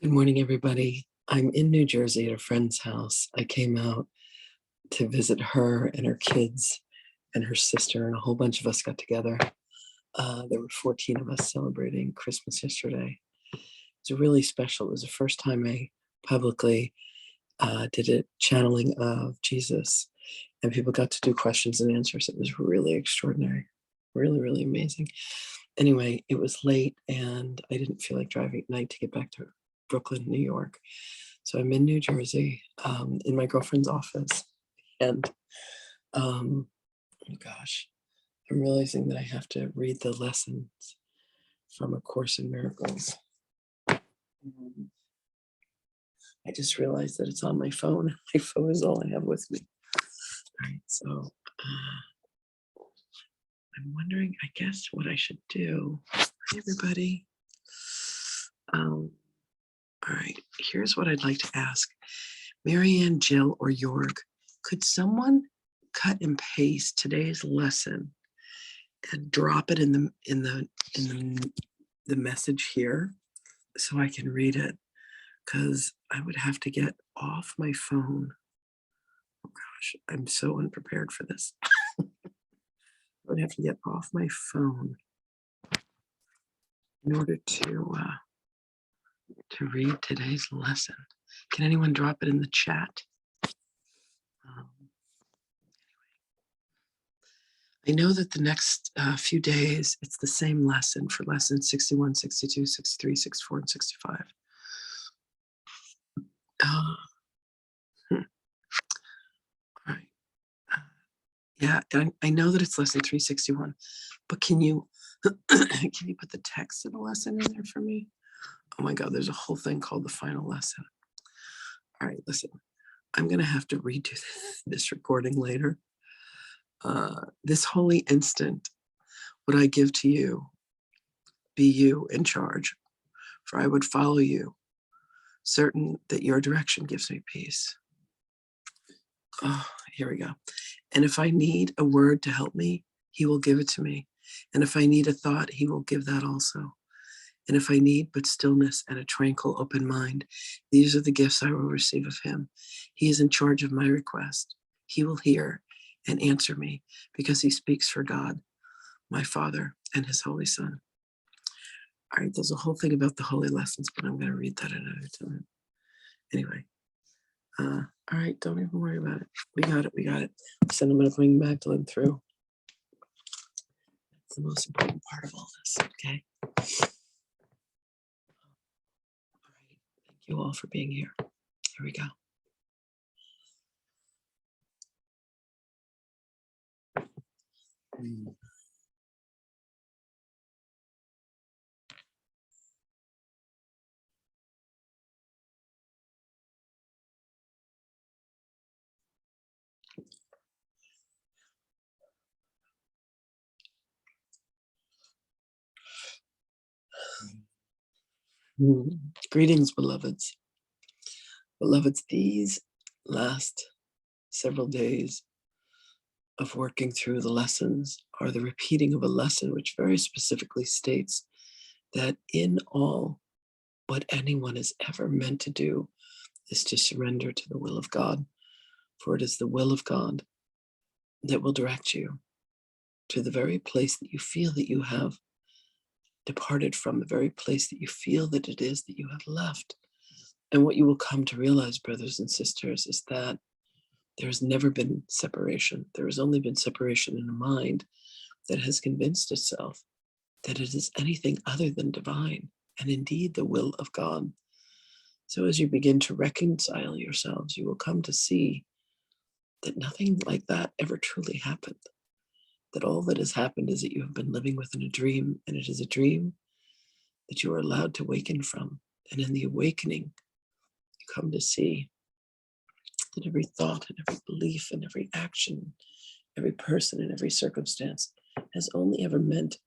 Good morning, everybody. I'm in New Jersey at a friend's house. I came out to visit her and her kids and her sister, and a whole bunch of us got together. There were 14 of us celebrating Christmas yesterday. It was really special. It was the first time I publicly did a channeling of Jesus, and people got to do questions and answers. It was really extraordinary, really, really amazing. Anyway, it was late, and I didn't feel like driving at night to get back to Brooklyn, New York. So I'm in New Jersey, in my girlfriend's office, and oh gosh, I'm realizing that I have to read the lessons from A Course in Miracles. I just realized that it's on my phone. My phone is all I have with me. All right, so I'm wondering, I guess, what I should do. Hi, everybody. All right, here's what I'd like to ask. Marianne, Jill, or Jorg, could someone cut and paste today's lesson and drop it in the message here so I can read it? Because I would have to get off my phone. Oh gosh, I'm so unprepared for this. I would have to get off my phone in order to read today's lesson. Can anyone drop it in the chat? I know that the next few days, it's the same lesson for lessons 61, 62, 63, 64, and 65. All right. Yeah, I know that it's lesson 361, but can you can you put the text of the lesson in there for me? Oh my God, there's a whole thing called the final lesson. All right, listen, I'm going to have to redo this recording later. This holy instant, what I give to you, be you in charge, for I would follow you, certain that your direction gives me peace. Oh, here we go. And if I need a word to help me, he will give it to me. And if I need a thought, he will give that also. And if I need but stillness and a tranquil open mind, these are the gifts I will receive of him. He is in charge of my request. He will hear and answer me because he speaks for God, my Father, and his Holy Son. All right, there's a whole thing about the holy lessons, but I'm going to read that another time. Anyway, all right, don't even worry about it. We got it. So I'm going to bring Magdalene through. That's the most important part of all this, okay? All right, thank you all for being here. Here we go. Greetings, beloveds. Beloveds, these last several days of working through the lessons are the repeating of a lesson which very specifically states that in all, what anyone is ever meant to do is to surrender to the will of God, for it is the will of God that will direct you to the very place that you feel that you have departed from, the very place that you feel that it is that you have left. And what you will come to realize, brothers and sisters, is that there has never been separation. There has only been separation in a mind that has convinced itself that it is anything other than divine and indeed the will of God. So as you begin to reconcile yourselves, you will come to see that nothing like that ever truly happened. That all that has happened is that you have been living within a dream, and it is a dream that you are allowed to awaken from. And in the awakening, you come to see that every thought and every belief and every action, every person and every circumstance has only ever meant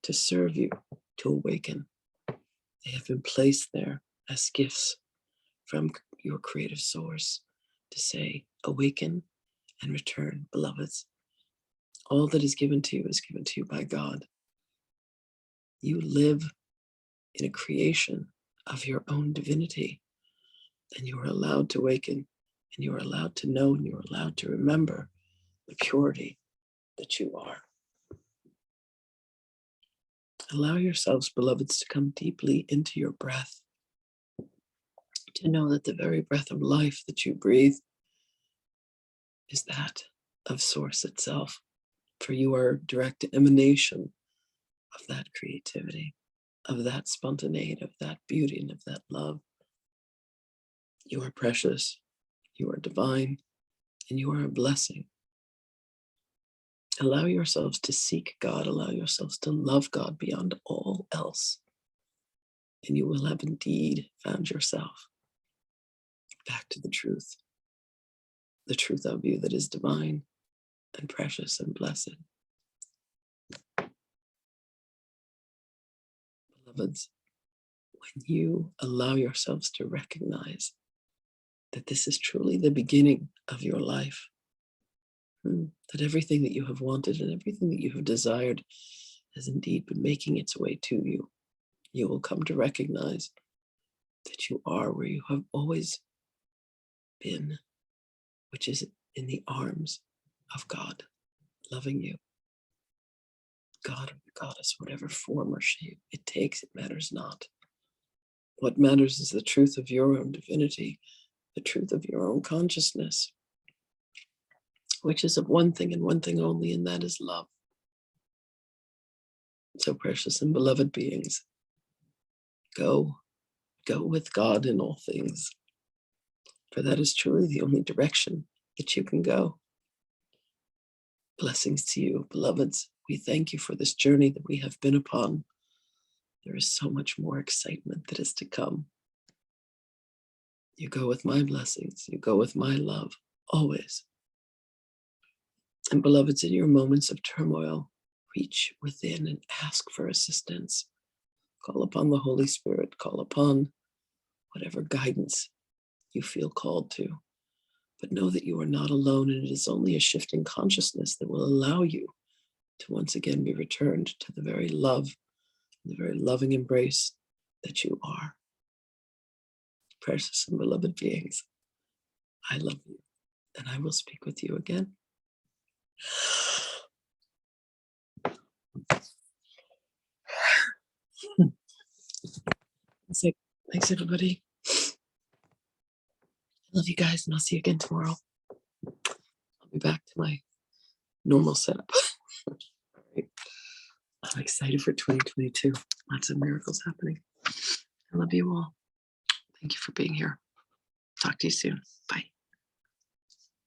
to serve you to awaken. They have been placed there as gifts from your creative source to say, awaken and return, beloveds. All that is given to you by God. You live in a creation of your own divinity. And you are allowed to awaken, and you are allowed to know, and you are allowed to remember the purity that you are. Allow yourselves, beloveds, to come deeply into your breath, to know that the very breath of life that you breathe is that of Source itself, for you are a direct emanation of that creativity, of that spontaneity, of that beauty, and of that love. You are precious, you are divine, and you are a blessing. Allow yourselves to seek God, allow yourselves to love God beyond all else, and you will have indeed found yourself back to the truth of you that is divine and precious and blessed. Beloveds, when you allow yourselves to recognize that this is truly the beginning of your life, that everything that you have wanted and everything that you have desired has indeed been making its way to you, you will come to recognize that you are where you have always been, which is in the arms of God, loving you. God or the goddess, whatever form or shape it takes, it matters not. What matters is the truth of your own divinity, the truth of your own consciousness, which is of one thing and one thing only, and that is love. So precious and beloved beings, go with God in all things, for that is truly the only direction that you can go. Blessings to you, beloveds. We thank you for this journey that we have been upon. There is so much more excitement that is to come. You go with my blessings. You go with my love, always. And beloveds, in your moments of turmoil, reach within and ask for assistance. Call upon the Holy Spirit. Call upon whatever guidance you feel called to. But know that you are not alone, and it is only a shift in consciousness that will allow you to once again be returned to the very love, the very loving embrace that you are. Precious and beloved beings, I love you, and I will speak with you again. Thanks, everybody. I love you guys, and I'll see you again tomorrow. I'll be back to my normal setup. Right. I'm excited for 2022. Lots of miracles happening. I love you all. Thank you for being here. Talk to you soon. Bye.